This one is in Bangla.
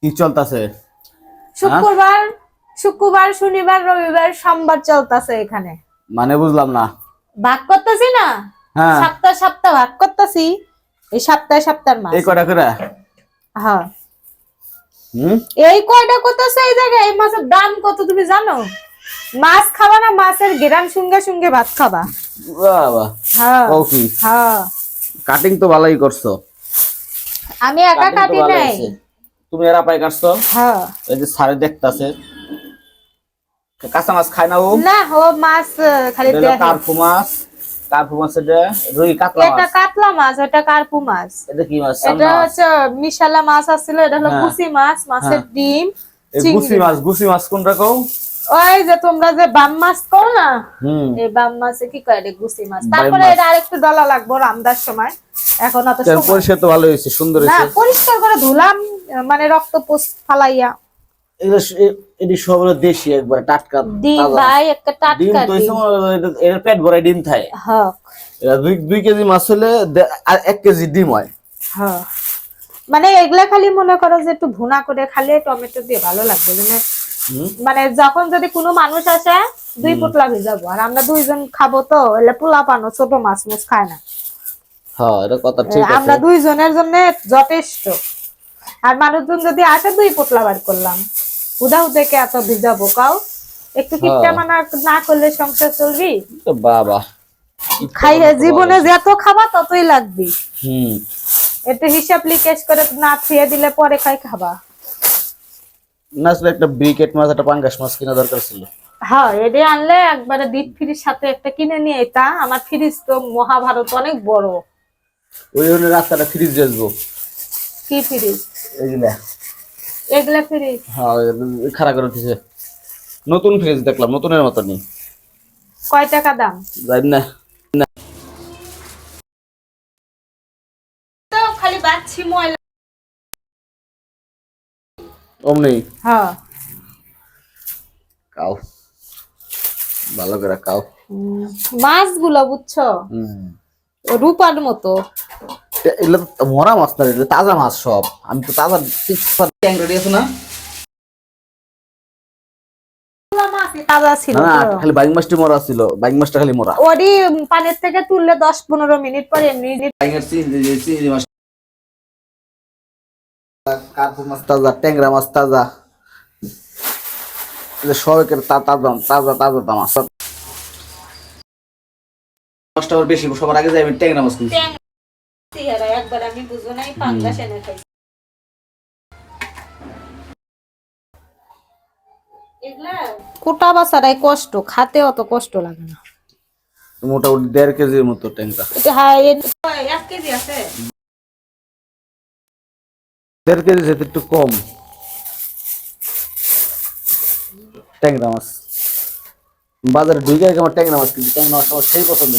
কি চলতেছে? শুক্রবার শুক্রবার শনিবার রবিবার সোমবার চলতেছে এখানে। মানে বুঝলাম না। ভাগ করতেছি না, হ্যাঁ, সপ্তাহ সপ্তাহ ভাগ করতেছি। এই সপ্তাহে সপ্তাহের মাছ। এই কয়টা করে? হ্যাঁ, হুম, এই কয়টা করতেছে এই জায়গায়। এই মাছের দাম কত তুমি জানো? মাছ খাবা না, মাছের ঘেরান সঙ্গে সঙ্গে ভাত খাবা। বাবা, হ্যাঁ ও কি হ্যাঁ, কাটিং তো ভালোই করছো। আমি একা কাটিং তো কাটি ভালো নাই। হয়েছে। তুমি এরা পাই কাটছো? হ্যাঁ, এই যে সারে দেখতাছে কাঁচা মাছ খায় না ও। না ও মাছ খালি এটা হলো দেখে। কার্পু মাছ। কার্পু মাছ এটা রুই কাতলা এটা মাছ। কাতলা মাছ, ওটা কার্পু মাছ। এটা কি মাছ? এটা চান্দা মাছ। হচ্ছে মিশালা মাছ আছিল, এটা হলো হ্যাঁ, গুছি মাছ, মাছের হ্যাঁ। ডিম, এই চিংড়ি মাছ। গুছি মাছ কোন রকম? ওই যে তোমরা যে বাম মাছ কও না, হুম, এই বাম মাছে কি কয় এটা গুছি মাছ। বাইম তারপরে মাছ। এটা আরেকটু ডলা লাগবো রান্নার সময়, এখন অত তেল সময় পরিষ্কার তো ভালো হয়েছে, সুন্দর না। হয়েছে। পরিষ্কার করে ধুলাম, মানে রক্ত পোষ ফালাইয়া। এগুলো এটি সব হলো দেশি, একবার টাটকা ডিম তাজা। ভাই, একটা ডিম টাটকা তো ডিম। এর পেট ভরে ডিম থাকে। হ্যাঁ এরা 2 কেজি মাছ হলে আর 1 কেজি ডিম হয়। হ্যাঁ, মানে এগুলা খালি মনে করো যে একটু ভুনা করে খালি টমেটো দিয়ে ভালো লাগবে। মানে হুম, মানে যখন যদি কোনো মানুষ আসে 2 পোটলা ভিজাবো, আর আমরা 2 জন খাবো, তো এলে পোলা পানো ছোট মাছ মুছ খায় না। হ্যাঁ, এটা কথা ঠিক আছে। আমরা 2 জনের জন্য যথেষ্ট। আর মানুষজন যদি আসে 2 পোটলা বার করলাম। হুদা হুদাকে এত ভিজাবো কাও? একটু হ্যাঁ, কিপটা মানা না করলে সংসার চলবি? তো বাবা, খাইয়ে জীবনে যত খাবা ততই লাগবে। হুম, একটু হিসাব লিকেশ করে না খেয়ে দিলে পরে খাই খাবা। না আসলে একটা ব্রিকেট মাছ, একটা পাঙ্গাস মাছ কিনা দরকার ছিল। হ্যাঁ, এটা আনলে একবারে ডিপ ফ্রিজ সাথে একটা কিনে নিয়ে এটা। আমার ফ্রিজ তো মহাভারত অনেক বড়। ওই জন্য রাস্তাটা ফ্রিজ বেচবো। কি ফ্রিজ? এইগুলা এগুলা ফ্রিজ হ্যাঁ, খারাপ করে দিছে। নতুন ফ্রিজ দেখলাম, নতুনের মতনই। কয় টাকা দাম? জানি না। তো খালি বাচ্চি ময়লা। অমনি হ্যাঁ, কাও, ভালো করে কাও। মাছগুলো বুঝছো হুম, রূপার মতো। এগুলো তো মরা মাছ না, এগুলো তাজা মাছ সব। আমি তো তাজা ট্যাংরা দিয়েছো না? মাছই তাজা ছিল না না, তো। খালি বাইং মাছটি মরা ছিল, বাইং মাছটা খালি মরা। ওরই পানির থেকে তুললে 10-15 মিনিট পরে এমনি বাইঙের চিংড়ি মাছ কার্পু মাছ তাজা, ট্যাংরা মাছ তাজা। সব একের তাজা তাজা তাজা মাছ। মাছটা আবার বেশি, সবার আগে যাই আমি ট্যাংরা মাছ কিনছি। চেহারা একবার আমি বুঝবো না, পাঙ্গাস এনে খাই। কোটা বাছারাই কষ্ট, খাতে অত কষ্ট লাগে না। মোটামুটি 1.5 কেজির মতো ট্যাংরা। এটা হ্যাঁ 1 কেজি আছে। 1.5 কেজি যেতে একটু কম। ট্যাংরা মাছ বাজারে ঢুকে আমার ট্যাংরা মাছ কিনছি। ট্যাংরা মাছ আমার সেই পছন্দ।